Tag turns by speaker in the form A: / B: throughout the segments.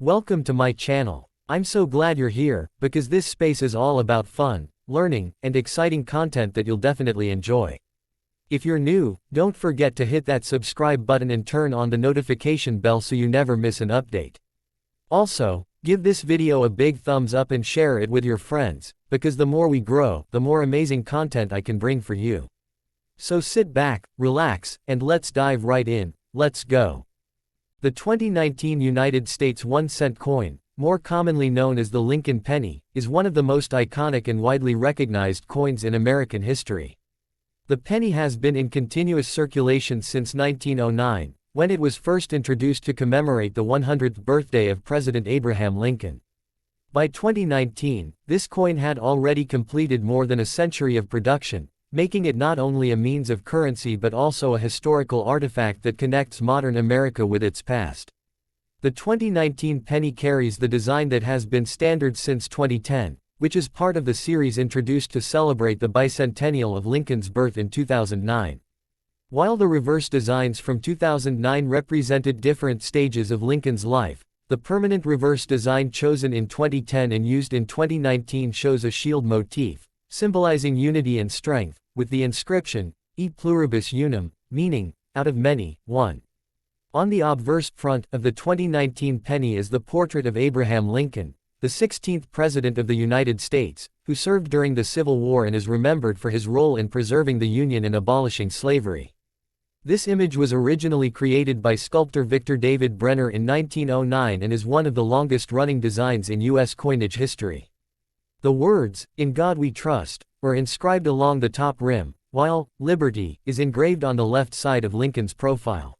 A: Welcome to my channel. I'm so glad you're here, because this space is all about fun, learning, and exciting content that you'll definitely enjoy. If you're new, don't forget to hit that subscribe button and turn on the notification bell so you never miss an update. Also, give this video a big thumbs up and share it with your friends, because the more we grow, the more amazing content I can bring for you. So sit back, relax, and let's dive right in. Let's go. The 2019 United States 1-cent coin, more commonly known as the Lincoln penny, is one of the most iconic and widely recognized coins in American history. The penny has been in continuous circulation since 1909, when it was first introduced to commemorate the 100th birthday of President Abraham Lincoln. By 2019, this coin had already completed more than a century of production, making it not only a means of currency but also a historical artifact that connects modern America with its past. The 2019 penny carries the design that has been standard since 2010, which is part of the series introduced to celebrate the bicentennial of Lincoln's birth in 2009. While the reverse designs from 2009 represented different stages of Lincoln's life, the permanent reverse design chosen in 2010 and used in 2019 shows a shield motif, symbolizing unity and strength, with the inscription, E pluribus unum, meaning, out of many, one. On the obverse front of the 2019 penny is the portrait of Abraham Lincoln, the 16th President of the United States, who served during the Civil War and is remembered for his role in preserving the Union and abolishing slavery. This image was originally created by sculptor Victor David Brenner in 1909 and is one of the longest-running designs in U.S. coinage history. The words, "In God We Trust," were inscribed along the top rim, while "Liberty" is engraved on the left side of Lincoln's profile.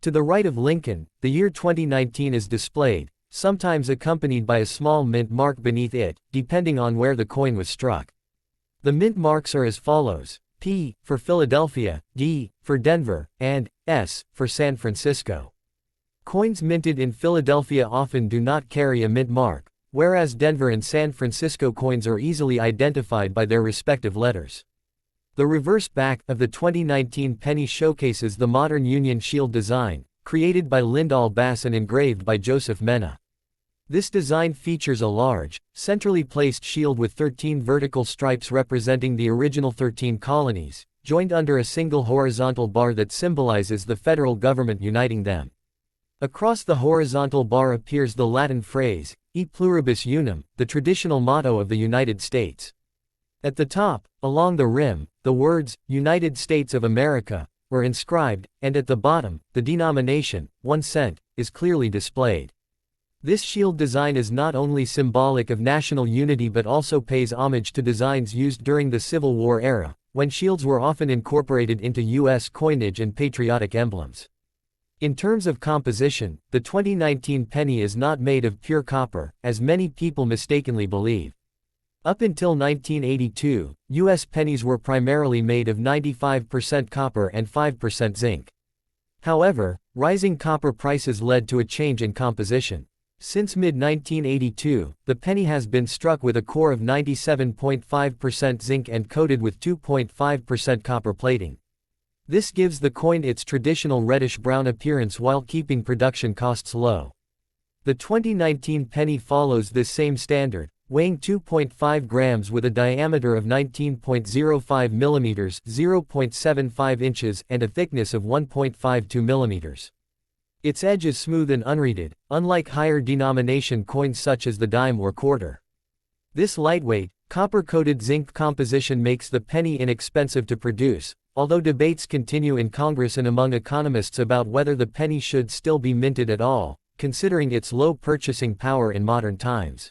A: To the right of Lincoln, the year 2019 is displayed, sometimes accompanied by a small mint mark beneath it, depending on where the coin was struck. The mint marks are as follows: P for Philadelphia, D for Denver, and S for San Francisco. Coins minted in Philadelphia often do not carry a mint mark, whereas Denver and San Francisco coins are easily identified by their respective letters. The reverse back of the 2019 penny showcases the modern Union Shield design, created by Lyndall Bass and engraved by Joseph Mena. This design features a large, centrally placed shield with 13 vertical stripes representing the original 13 colonies, joined under a single horizontal bar that symbolizes the federal government uniting them. Across the horizontal bar appears the Latin phrase, E pluribus unum, the traditional motto of the United States. At the top, along the rim, the words, United States of America, were inscribed, and at the bottom, the denomination, 1 cent, is clearly displayed. This shield design is not only symbolic of national unity but also pays homage to designs used during the Civil War era, when shields were often incorporated into U.S. coinage and patriotic emblems. In terms of composition, the 2019 penny is not made of pure copper, as many people mistakenly believe. Up until 1982, U.S. pennies were primarily made of 95% copper and 5% zinc. However, rising copper prices led to a change in composition. Since mid-1982, the penny has been struck with a core of 97.5% zinc and coated with 2.5% copper plating. This gives the coin its traditional reddish-brown appearance while keeping production costs low. The 2019 penny follows this same standard, weighing 2.5 grams with a diameter of 19.05 millimeters (0.75 inches) and a thickness of 1.52 millimeters. Its edge is smooth and unreeded, unlike higher denomination coins such as the dime or quarter. This lightweight, copper-coated zinc composition makes the penny inexpensive to produce, although debates continue in Congress and among economists about whether the penny should still be minted at all, considering its low purchasing power in modern times.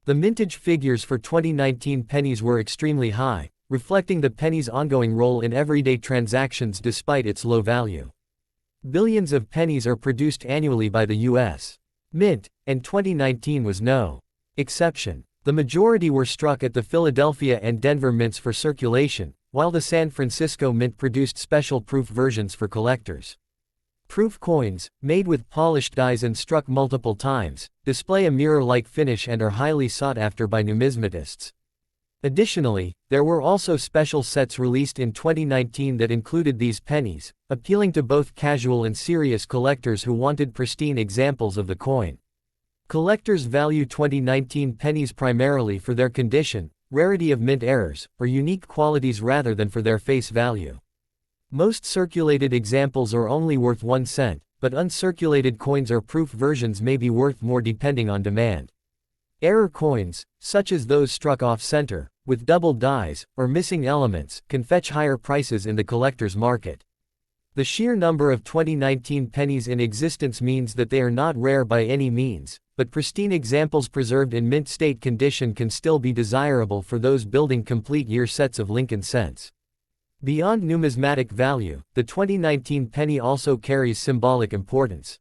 A: The mintage figures for 2019 pennies were extremely high, reflecting the penny's ongoing role in everyday transactions despite its low value. Billions of pennies are produced annually by the U.S. Mint, and 2019 was no exception. The majority were struck at the Philadelphia and Denver mints for circulation, while the San Francisco Mint produced special proof versions for collectors. Proof coins, made with polished dies and struck multiple times, display a mirror-like finish and are highly sought after by numismatists. Additionally, there were also special sets released in 2019 that included these pennies, appealing to both casual and serious collectors who wanted pristine examples of the coin. Collectors value 2019 pennies primarily for their condition, rarity of mint errors, or unique qualities rather than for their face value. Most circulated examples are only worth 1 cent, but uncirculated coins or proof versions may be worth more depending on demand. Error coins, such as those struck off-center, with double dies, or missing elements, can fetch higher prices in the collector's market. The sheer number of 2019 pennies in existence means that they are not rare by any means, but pristine examples preserved in mint state condition can still be desirable for those building complete year sets of Lincoln cents. Beyond numismatic value, the 2019 penny also carries symbolic importance.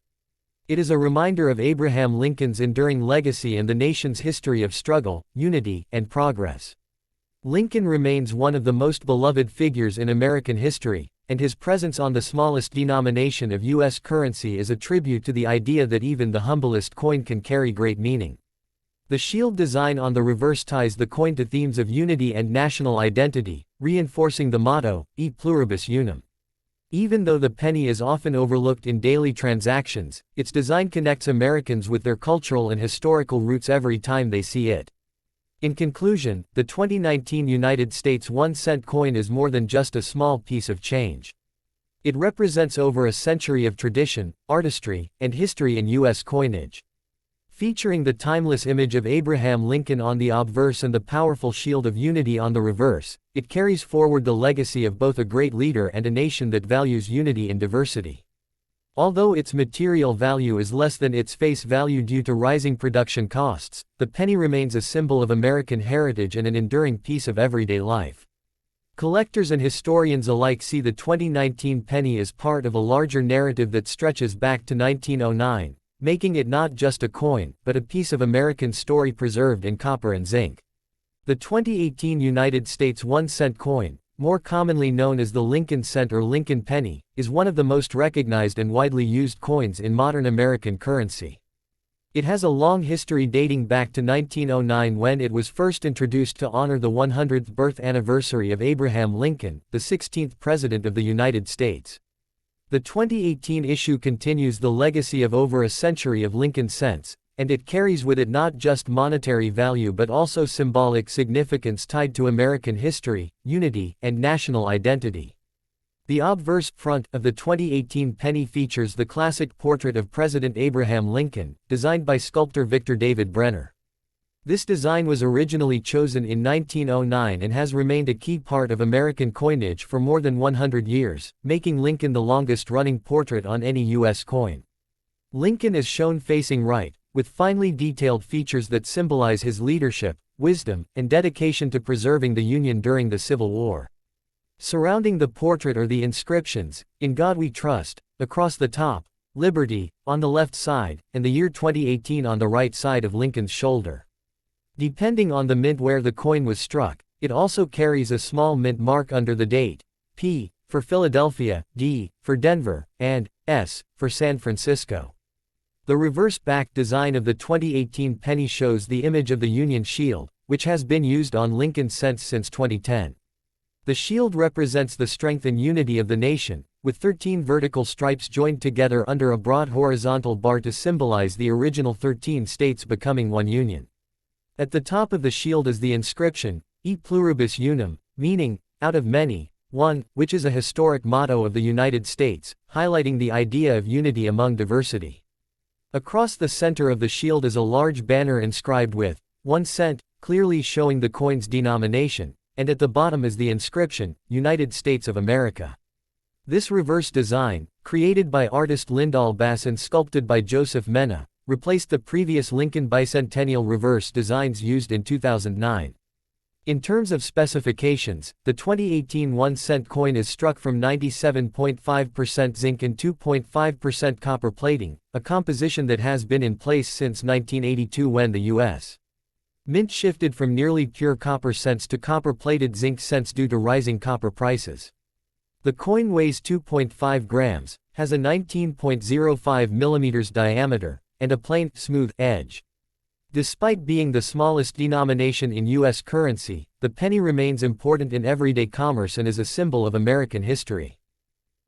A: It is a reminder of Abraham Lincoln's enduring legacy and the nation's history of struggle, unity, and progress. Lincoln remains one of the most beloved figures in American history, and his presence on the smallest denomination of U.S. currency is a tribute to the idea that even the humblest coin can carry great meaning. The shield design on the reverse ties the coin to themes of unity and national identity, reinforcing the motto, E pluribus unum. Even though the penny is often overlooked in daily transactions, its design connects Americans with their cultural and historical roots every time they see it. In conclusion, the 2019 United States 1-cent coin is more than just a small piece of change. It represents over a century of tradition, artistry, and history in U.S. coinage. Featuring the timeless image of Abraham Lincoln on the obverse and the powerful shield of unity on the reverse, it carries forward the legacy of both a great leader and a nation that values unity in diversity. Although its material value is less than its face value due to rising production costs, the penny remains a symbol of American heritage and an enduring piece of everyday life. Collectors and historians alike see the 2019 penny as part of a larger narrative that stretches back to 1909, making it not just a coin, but a piece of American story preserved in copper and zinc. The 2018 United States 1-cent coin, more commonly known as the Lincoln cent or Lincoln penny, is one of the most recognized and widely used coins in modern American currency. It has a long history dating back to 1909 when it was first introduced to honor the 100th birth anniversary of Abraham Lincoln, the 16th President of the United States. The 2018 issue continues the legacy of over a century of Lincoln cents, and it carries with it not just monetary value but also symbolic significance tied to American history, unity, and national identity. The obverse front of the 2018 penny features the classic portrait of President Abraham Lincoln, designed by sculptor Victor David Brenner. This design was originally chosen in 1909 and has remained a key part of American coinage for more than 100 years, making Lincoln the longest-running portrait on any U.S. coin. Lincoln is shown facing right, with finely detailed features that symbolize his leadership, wisdom, and dedication to preserving the Union during the Civil War. Surrounding the portrait are the inscriptions, "In God We Trust," across the top, "Liberty," on the left side, and the year 2018 on the right side of Lincoln's shoulder. Depending on the mint where the coin was struck, it also carries a small mint mark under the date, P for Philadelphia, D for Denver, and S for San Francisco. The reverse-back design of the 2018 penny shows the image of the Union Shield, which has been used on Lincoln cents since 2010. The shield represents the strength and unity of the nation, with 13 vertical stripes joined together under a broad horizontal bar to symbolize the original 13 states becoming one union. At the top of the shield is the inscription, E pluribus unum, meaning, out of many, one, which is a historic motto of the United States, highlighting the idea of unity among diversity. Across the center of the shield is a large banner inscribed with 1 cent, clearly showing the coin's denomination, and at the bottom is the inscription, United States of America. This reverse design, created by artist Lyndall Bass and sculpted by Joseph Mena, replaced the previous Lincoln bicentennial reverse designs used in 2009. In terms of specifications, the 2018 1-cent coin is struck from 97.5% zinc and 2.5% copper plating, a composition that has been in place since 1982 when the U.S. Mint shifted from nearly pure copper cents to copper-plated zinc cents due to rising copper prices. The coin weighs 2.5 grams, has a 19.05 mm diameter, and a plain, smooth edge. Despite being the smallest denomination in U.S. currency, the penny remains important in everyday commerce and is a symbol of American history.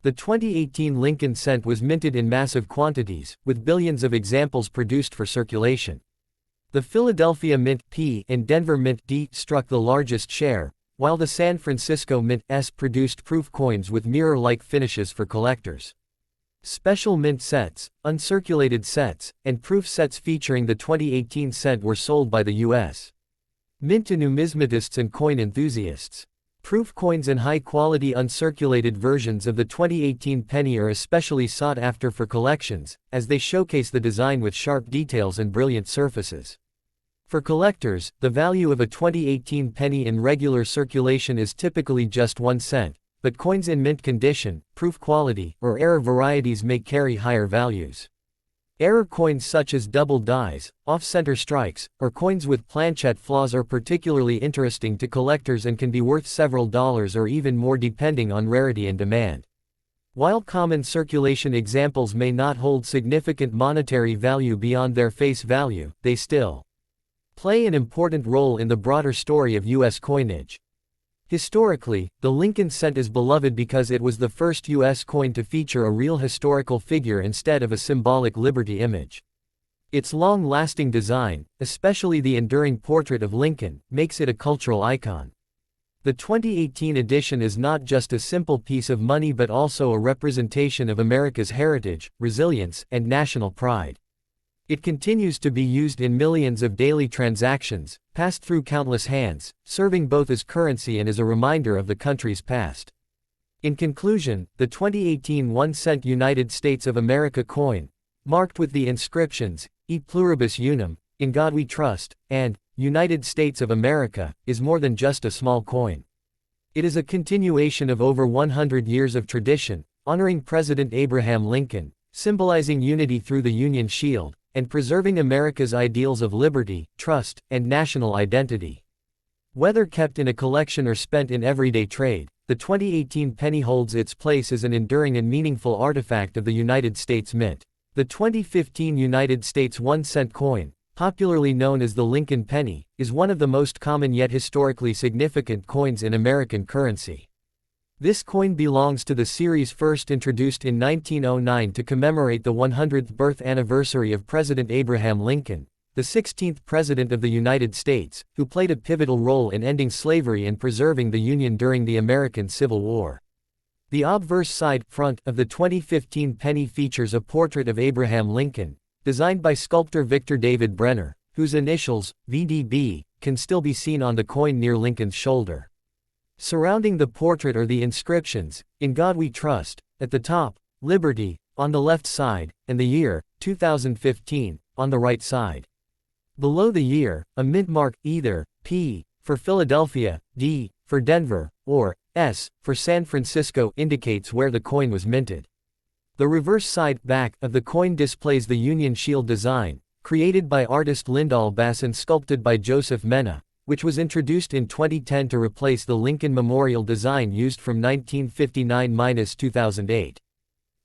A: The 2018 Lincoln cent was minted in massive quantities, with billions of examples produced for circulation. The Philadelphia Mint P and Denver Mint D struck the largest share, while the San Francisco Mint S produced proof coins with mirror-like finishes for collectors. Special mint sets, uncirculated sets, and proof sets featuring the 2018 cent were sold by the U.S. Mint to numismatists and coin enthusiasts. Proof coins and high-quality uncirculated versions of the 2018 penny are especially sought after for collections, as they showcase the design with sharp details and brilliant surfaces. For collectors, the value of a 2018 penny in regular circulation is typically just 1 cent, but coins in mint condition, proof quality, or error varieties may carry higher values. Error coins such as double dies, off-center strikes, or coins with planchette flaws are particularly interesting to collectors and can be worth several dollars or even more depending on rarity and demand. While common circulation examples may not hold significant monetary value beyond their face value, they still play an important role in the broader story of U.S. coinage. Historically, the Lincoln cent is beloved because it was the first U.S. coin to feature a real historical figure instead of a symbolic liberty image. Its long-lasting design, especially the enduring portrait of Lincoln, makes it a cultural icon. The 2018 edition is not just a simple piece of money but also a representation of America's heritage, resilience, and national pride. It continues to be used in millions of daily transactions, passed through countless hands, serving both as currency and as a reminder of the country's past. In conclusion, the 2018 1-cent United States of America coin, marked with the inscriptions, E pluribus unum, In God We Trust, and United States of America, is more than just a small coin. It is a continuation of over 100 years of tradition, honoring President Abraham Lincoln, symbolizing unity through the Union Shield, and preserving America's ideals of liberty, trust, and national identity. Whether kept in a collection or spent in everyday trade, the 2018 penny holds its place as an enduring and meaningful artifact of the United States Mint. The 2015 United States 1-cent coin, popularly known as the Lincoln penny, is one of the most common yet historically significant coins in American currency. This coin belongs to the series first introduced in 1909 to commemorate the 100th birth anniversary of President Abraham Lincoln, the 16th President of the United States, who played a pivotal role in ending slavery and preserving the Union during the American Civil War. The obverse side, front, of the 2015 penny features a portrait of Abraham Lincoln, designed by sculptor Victor David Brenner, whose initials, VDB, can still be seen on the coin near Lincoln's shoulder. Surrounding the portrait are the inscriptions, In God We Trust, at the top, Liberty, on the left side, and the year, 2015, on the right side. Below the year, a mint mark, either P for Philadelphia, D for Denver, or S for San Francisco indicates where the coin was minted. The reverse side, back, of the coin displays the Union Shield design, created by artist Lyndall Bass and sculpted by Joseph Mena, which was introduced in 2010 to replace the Lincoln Memorial design used from 1959–2008.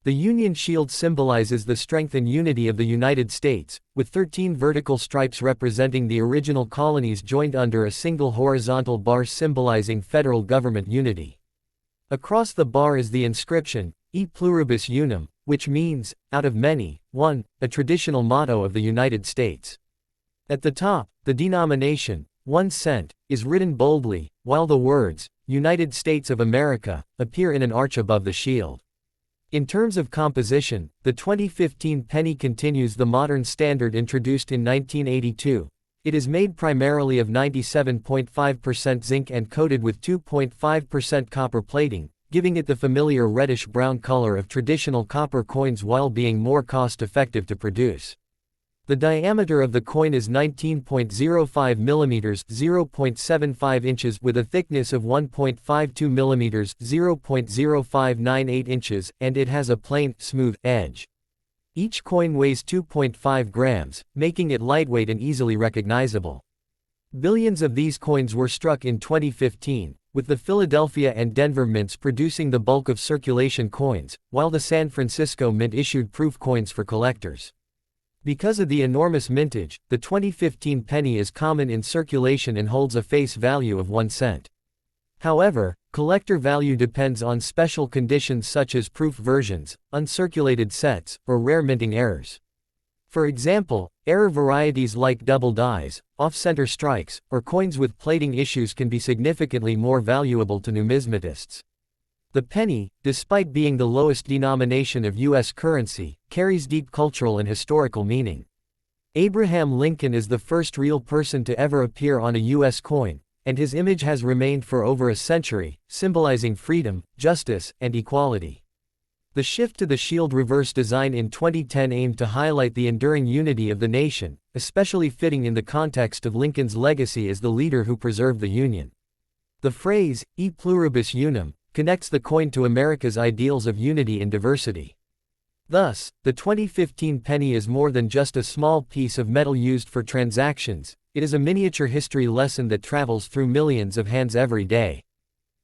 A: The Union Shield symbolizes the strength and unity of the United States, with 13 vertical stripes representing the original colonies joined under a single horizontal bar symbolizing federal government unity. Across the bar is the inscription, E pluribus unum, which means, out of many, one, a traditional motto of the United States. At the top, the denomination, 1 cent, is written boldly, while the words, United States of America, appear in an arch above the shield. In terms of composition, the 2015 penny continues the modern standard introduced in 1982. It is made primarily of 97.5% zinc and coated with 2.5% copper plating, giving it the familiar reddish-brown color of traditional copper coins while being more cost-effective to produce. The diameter of the coin is 19.05 mm (0.75 inches) with a thickness of 1.52 mm (0.0598 inches), and it has a plain, smooth edge. Each coin weighs 2.5 grams, making it lightweight and easily recognizable. Billions of these coins were struck in 2015, with the Philadelphia and Denver mints producing the bulk of circulation coins, while the San Francisco Mint issued proof coins for collectors. Because of the enormous mintage, the 2015 penny is common in circulation and holds a face value of 1 cent. However, collector value depends on special conditions such as proof versions, uncirculated sets, or rare minting errors. For example, error varieties like double dies, off-center strikes, or coins with plating issues can be significantly more valuable to numismatists. The penny, despite being the lowest denomination of U.S. currency, carries deep cultural and historical meaning. Abraham Lincoln is the first real person to ever appear on a U.S. coin, and his image has remained for over a century, symbolizing freedom, justice, and equality. The shift to the shield reverse design in 2010 aimed to highlight the enduring unity of the nation, especially fitting in the context of Lincoln's legacy as the leader who preserved the Union. The phrase, e pluribus unum, connects the coin to America's ideals of unity and diversity. Thus, the 2015 penny is more than just a small piece of metal used for transactions, it is a miniature history lesson that travels through millions of hands every day.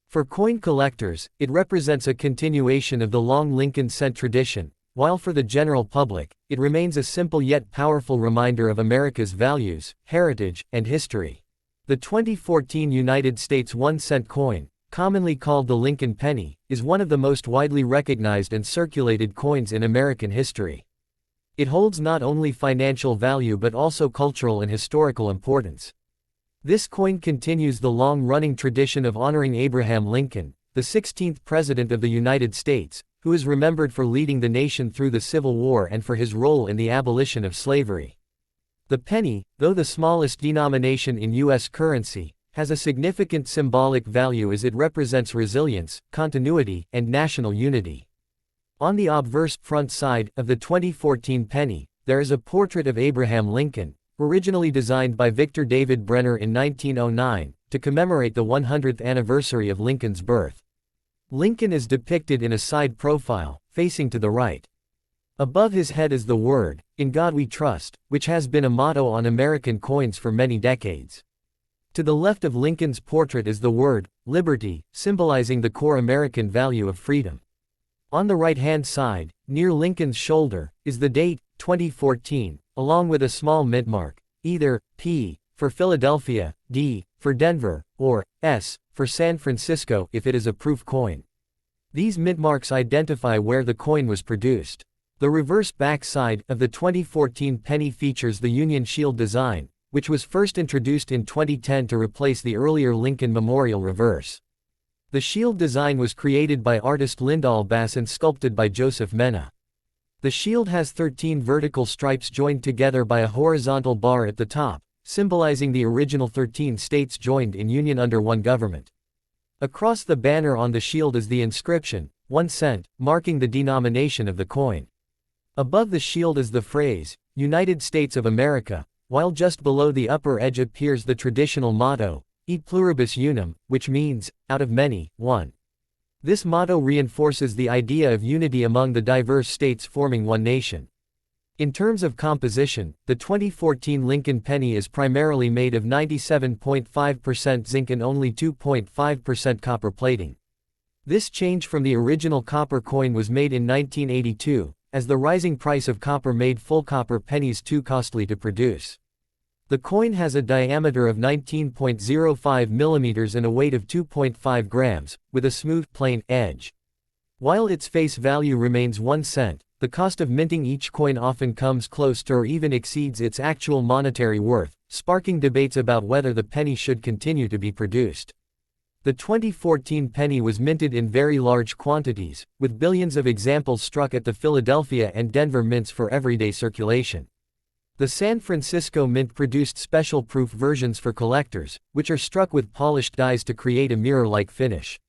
A: For coin collectors, it represents a continuation of the long Lincoln cent tradition, while for the general public, it remains a simple yet powerful reminder of America's values, heritage, and history. The 2014 United States 1-cent coin, commonly called the Lincoln penny, is one of the most widely recognized and circulated coins in American history. It holds not only financial value but also cultural and historical importance. This coin continues the long-running tradition of honoring Abraham Lincoln, the 16th President of the United States, who is remembered for leading the nation through the Civil War and for his role in the abolition of slavery. The penny, though the smallest denomination in U.S. currency, has a significant symbolic value as it represents resilience, continuity, and national unity. On the obverse front side of the 2014 penny, there is a portrait of Abraham Lincoln, originally designed by Victor David Brenner in 1909, to commemorate the 100th anniversary of Lincoln's birth. Lincoln is depicted in a side profile, facing to the right. Above his head is the word, "In God We Trust," which has been a motto on American coins for many decades. To the left of Lincoln's portrait is the word, "Liberty," symbolizing the core American value of freedom. On the right-hand side, near Lincoln's shoulder, is the date, 2014, along with a small mint mark, either P for Philadelphia, D for Denver, or S for San Francisco if it is a proof coin. These mint marks identify where the coin was produced. The reverse back side of the 2014 penny features the Union Shield design, which was first introduced in 2010 to replace the earlier Lincoln Memorial reverse. The shield design was created by artist Lyndall Bass and sculpted by Joseph Mena. The shield has 13 vertical stripes joined together by a horizontal bar at the top, symbolizing the original 13 states joined in union under one government. Across the banner on the shield is the inscription, 1 cent, marking the denomination of the coin. Above the shield is the phrase, United States of America, while just below the upper edge appears the traditional motto, E pluribus unum, which means, out of many, one. This motto reinforces the idea of unity among the diverse states forming one nation. In terms of composition, the 2014 Lincoln penny is primarily made of 97.5% zinc and only 2.5% copper plating. This change from the original copper coin was made in 1982, as the rising price of copper made full copper pennies too costly to produce. The coin has a diameter of 19.05 mm and a weight of 2.5 grams, with a smooth, plain edge. While its face value remains 1 cent, the cost of minting each coin often comes close to or even exceeds its actual monetary worth, sparking debates about whether the penny should continue to be produced. The 2014 penny was minted in very large quantities, with billions of examples struck at the Philadelphia and Denver mints for everyday circulation. The San Francisco Mint produced special proof versions for collectors, which are struck with polished dies to create a mirror-like finish.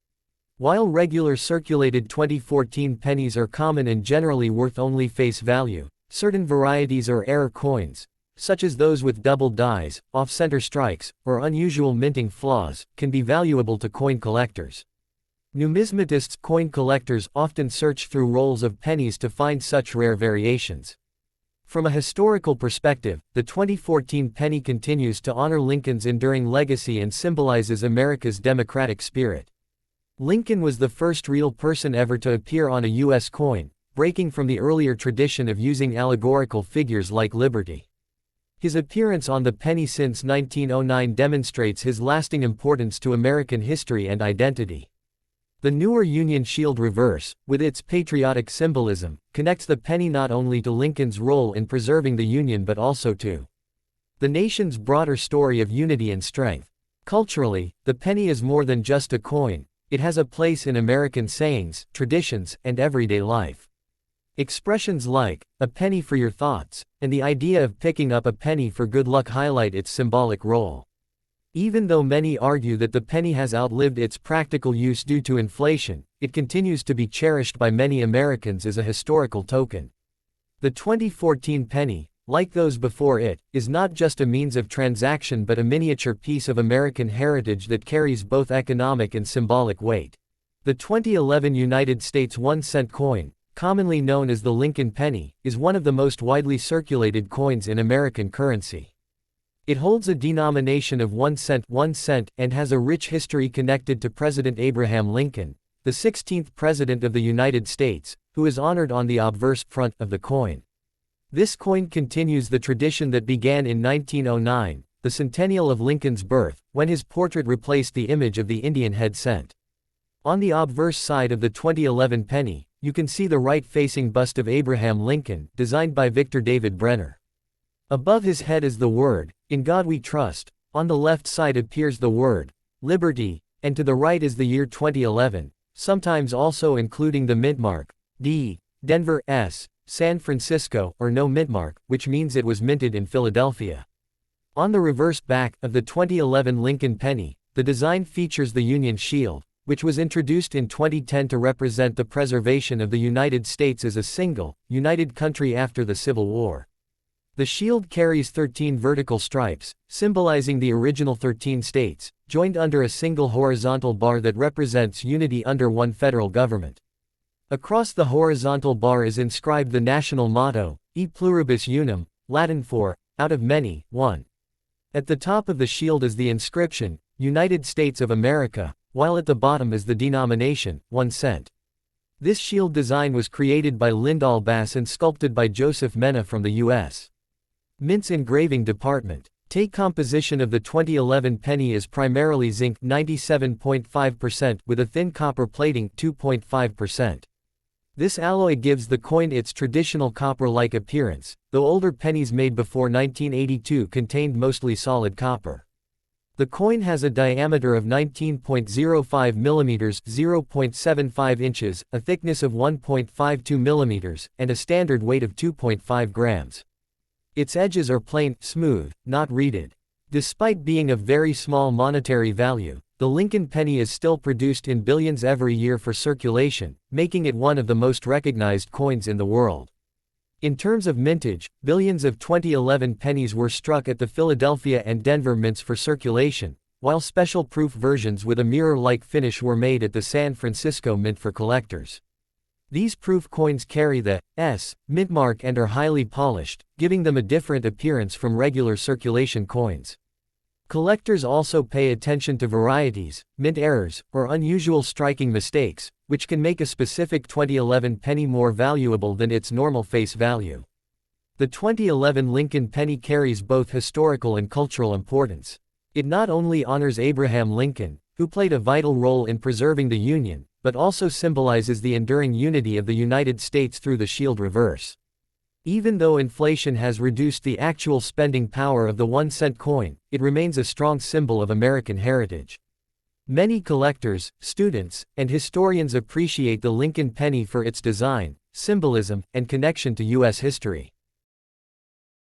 A: While regular circulated 2014 pennies are common and generally worth only face value, certain varieties or error coins, such as those with double dies, off-center strikes, or unusual minting flaws, can be valuable to coin collectors. Numismatists, coin collectors, often search through rolls of pennies to find such rare variations. From a historical perspective, the 2014 penny continues to honor Lincoln's enduring legacy and symbolizes America's democratic spirit. Lincoln was the first real person ever to appear on a U.S. coin, breaking from the earlier tradition of using allegorical figures like liberty. His appearance on the penny since 1909 demonstrates his lasting importance to American history and identity. The newer Union Shield reverse, with its patriotic symbolism, connects the penny not only to Lincoln's role in preserving the Union but also to the nation's broader story of unity and strength. Culturally, the penny is more than just a coin, it has a place in American sayings, traditions, and everyday life. Expressions like, "a penny for your thoughts," and the idea of picking up a penny for good luck highlight its symbolic role. Even though many argue that the penny has outlived its practical use due to inflation, it continues to be cherished by many Americans as a historical token. The 2014 penny, like those before it, is not just a means of transaction but a miniature piece of American heritage that carries both economic and symbolic weight. The 2011 United States 1-cent coin, commonly known as the Lincoln penny, is one of the most widely circulated coins in American currency. It holds a denomination of 1 cent, and has a rich history connected to President Abraham Lincoln, the 16th President of the United States, who is honored on the obverse front of the coin. This coin continues the tradition that began in 1909, the centennial of Lincoln's birth, when his portrait replaced the image of the Indian head cent. On the obverse side of the 2011 penny, you can see the right-facing bust of Abraham Lincoln, designed by Victor David Brenner. Above his head is the word, "In God We Trust," on the left side appears the word, "Liberty," and to the right is the year 2011, sometimes also including the mintmark, D, Denver, S, San Francisco, or no mintmark, which means it was minted in Philadelphia. On the reverse back of the 2011 Lincoln penny, the design features the Union Shield, which was introduced in 2010 to represent the preservation of the United States as a single, united country after the Civil War. The shield carries 13 vertical stripes, symbolizing the original 13 states, joined under a single horizontal bar that represents unity under one federal government. Across the horizontal bar is inscribed the national motto, E pluribus unum, Latin for, out of many, one. At the top of the shield is the inscription, United States of America, while at the bottom is the denomination, 1 cent. This shield design was created by Lyndall Bass and sculpted by Joseph Mena from the U.S. Mint's engraving department. Take composition of the 2011 penny is primarily zinc 97.5% with a thin copper plating 2.5%. This alloy gives the coin its traditional copper-like appearance, though older pennies made before 1982 contained mostly solid copper. The coin has a diameter of 19.05 mm (0.75 inches), a thickness of 1.52 mm, and a standard weight of 2.5 grams. Its edges are plain, smooth, not reeded. Despite being of very small monetary value, the Lincoln penny is still produced in billions every year for circulation, making it one of the most recognized coins in the world. In terms of mintage, billions of 2011 pennies were struck at the Philadelphia and Denver mints for circulation, while special proof versions with a mirror-like finish were made at the San Francisco mint for collectors. These proof coins carry the S mint mark and are highly polished, giving them a different appearance from regular circulation coins. Collectors also pay attention to varieties, mint errors, or unusual striking mistakes, which can make a specific 2011 penny more valuable than its normal face value. The 2011 Lincoln penny carries both historical and cultural importance. It not only honors Abraham Lincoln, who played a vital role in preserving the Union, but also symbolizes the enduring unity of the United States through the shield reverse. Even though inflation has reduced the actual spending power of the 1 cent coin, it remains a strong symbol of American heritage. Many collectors, students, and historians appreciate the Lincoln penny for its design, symbolism, and connection to U.S. history.